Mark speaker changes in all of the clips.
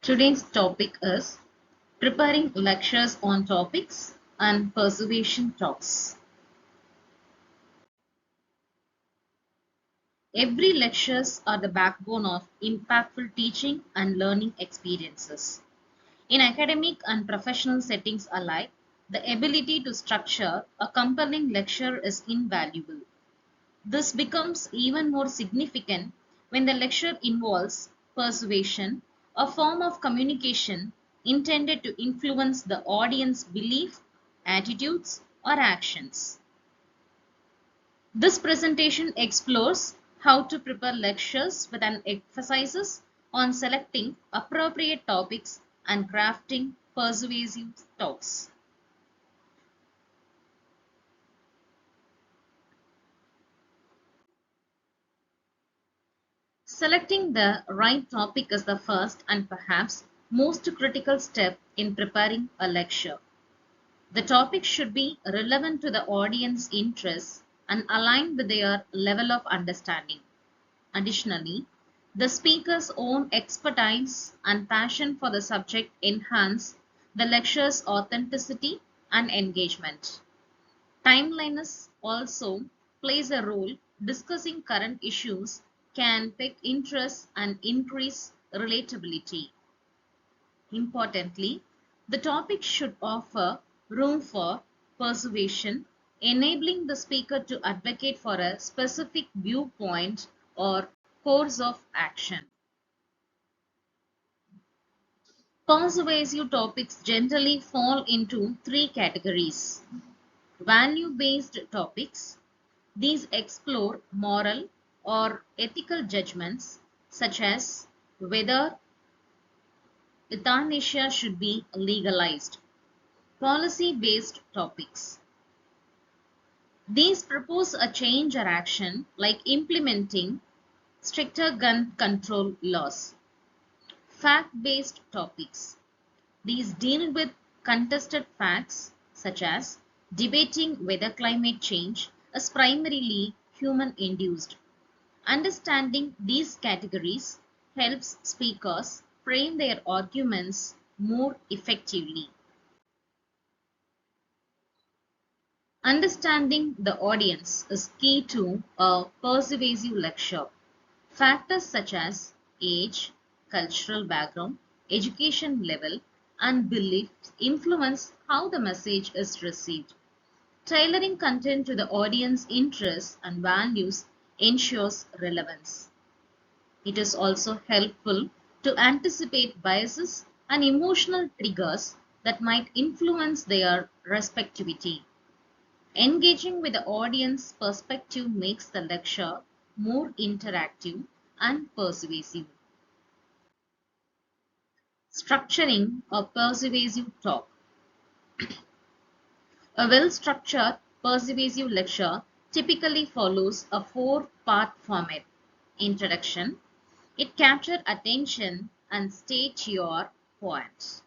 Speaker 1: Today's topic is preparing lectures on topics and persuasion talks. Every lectures are the backbone of impactful teaching and learning experiences. In academic and professional settings alike, the ability to structure a compelling lecture is invaluable. This becomes even more significant when the lecture involves persuasion, a form of communication intended to influence the audience's belief, attitudes, or actions. This presentation explores how to prepare lectures with an emphasis on selecting appropriate topics and crafting persuasive talks. Selecting the right topic is the first and perhaps most critical step in preparing a lecture. The topic should be relevant to the audience's interests and aligned with their level of understanding. Additionally, the speaker's own expertise and passion for the subject enhance the lecture's authenticity and engagement. Timeliness also plays a role. Discussing current issues can pique interest and increase relatability. Importantly, the topic should offer room for persuasion, enabling the speaker to advocate for a specific viewpoint or course of action. Persuasive topics generally fall into three categories. Value-based topics. These explore moral or ethical judgments such as whether euthanasia should be legalized. Policy-based topics. These propose a change or action like implementing stricter gun control laws. Fact-based topics. These deal with contested facts such as debating whether climate change is primarily human-induced. Understanding these categories helps speakers frame their arguments more effectively. Understanding the audience is key to a persuasive lecture. Factors such as age, cultural background, education level, and beliefs influence how the message is received. Tailoring content to the audience interests and values ensures relevance. It is also helpful to anticipate biases and emotional triggers that might influence their respectivity. Engaging with the audience perspective makes the lecture more interactive and persuasive. Structuring a persuasive talk. A well-structured persuasive lecture typically follows a four-part format. Introduction. It captures attention and state your points.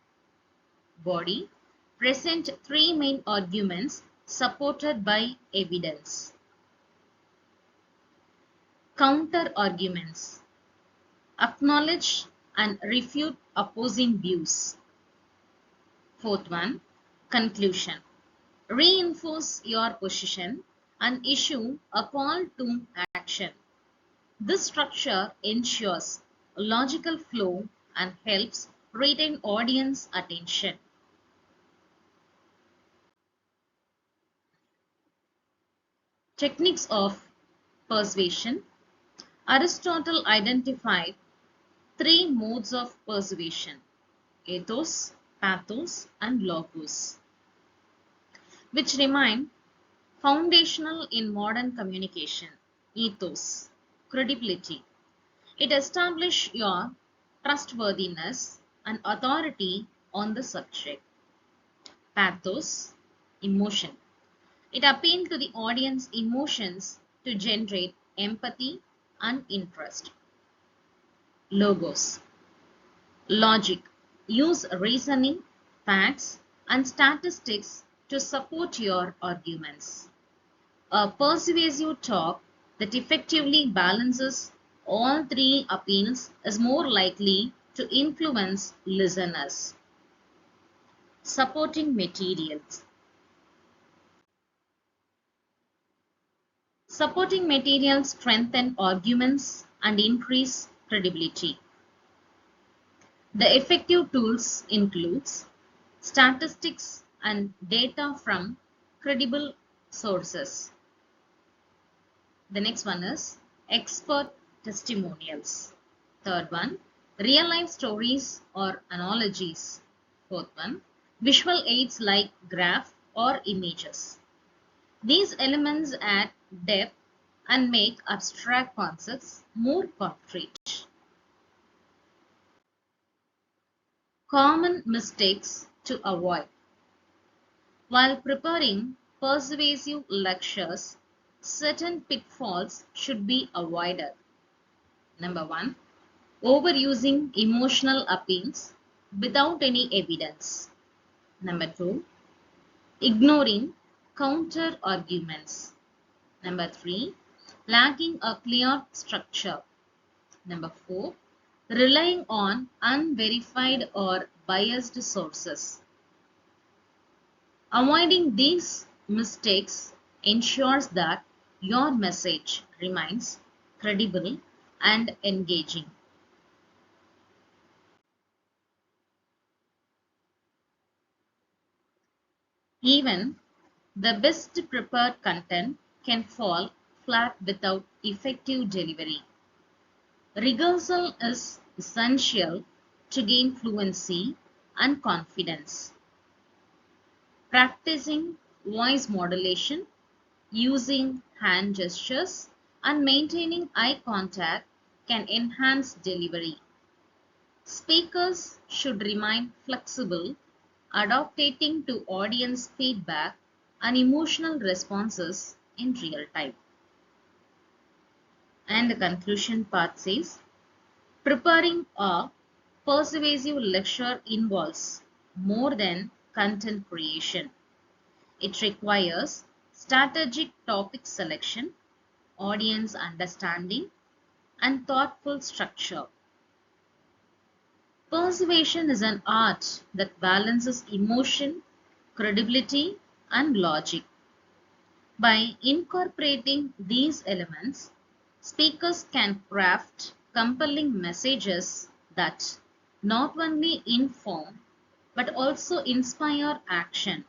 Speaker 1: Body. Present three main arguments supported by evidence. Counter arguments. Acknowledge and refute opposing views. Fourth one, conclusion. Reinforce your position and issue a call to action. This structure ensures a logical flow and helps retain audience attention. Techniques of persuasion. Aristotle identified three modes of persuasion: ethos, pathos, and logos, which remain foundational in modern communication. Ethos, credibility. It establishes your trustworthiness and authority on the subject. Pathos, emotion. It appeals to the audience emotions to generate empathy and interest. Logos, logic. Use reasoning, facts, and statistics to support your arguments. A persuasive talk that effectively balances all three appeals is more likely to influence listeners. Supporting materials. Supporting materials strengthen arguments and increase credibility. The effective tools includes statistics and data from credible sources. The next one is expert testimonials. Third one, real life stories or analogies. Fourth one, visual aids like graph or images. These elements add depth and make abstract concepts more concrete. Common mistakes to avoid. While preparing persuasive lectures, certain pitfalls should be avoided. Number one, overusing emotional appeals without any evidence. Number two, ignoring counter arguments. Number three, lacking a clear structure. Number four, relying on unverified or biased sources. Avoiding these mistakes ensures that your message remains credible and engaging. Even the best prepared content can fall flat without effective delivery. Rehearsal is essential to gain fluency and confidence. Practicing voice modulation, using hand gestures, and maintaining eye contact can enhance delivery. Speakers should remain flexible, adapting to audience feedback and emotional responses in real time. And the conclusion part says, preparing a persuasive lecture involves more than content creation. It requires strategic topic selection, audience understanding, and thoughtful structure. Persuasion is an art that balances emotion, credibility, and logic. By incorporating these elements, speakers can craft compelling messages that not only inform but also inspire action.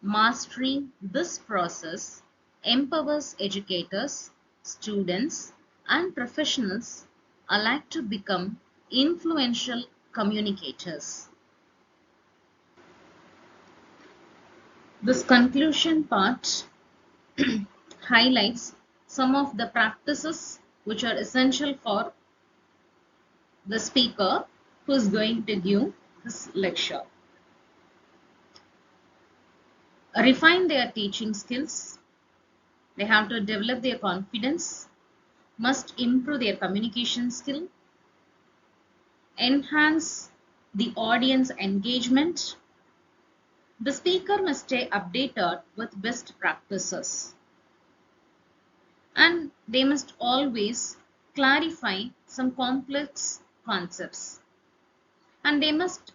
Speaker 1: Mastering this process empowers educators, students, and professionals alike to become influential communicators. This conclusion part highlights some of the practices which are essential for the speaker who is going to give this lecture. Refine their teaching skills. They have to develop their confidence, must improve their communication skill, enhance the audience engagement. The speaker must stay updated with best practices. And they must always clarify some complex concepts. And they must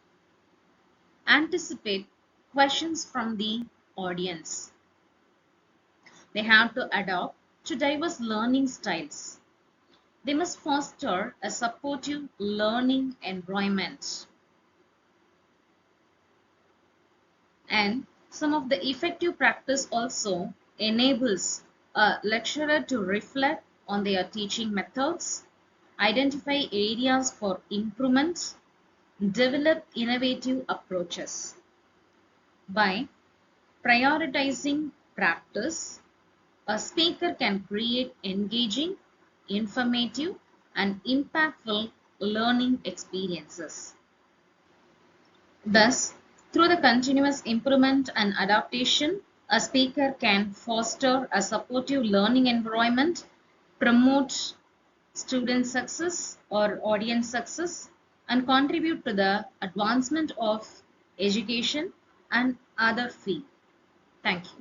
Speaker 1: anticipate questions from the audience. They have to adapt to diverse learning styles. They must foster a supportive learning environment. And some of the effective practice also enables a lecturer to reflect on their teaching methods, identify areas for improvement, develop innovative approaches. By prioritizing practice, a speaker can create engaging, informative, and impactful learning experiences. Thus, through the continuous improvement and adaptation, a speaker can foster a supportive learning environment, promote student success or audience success, and contribute to the advancement of education and other fields. Thank you.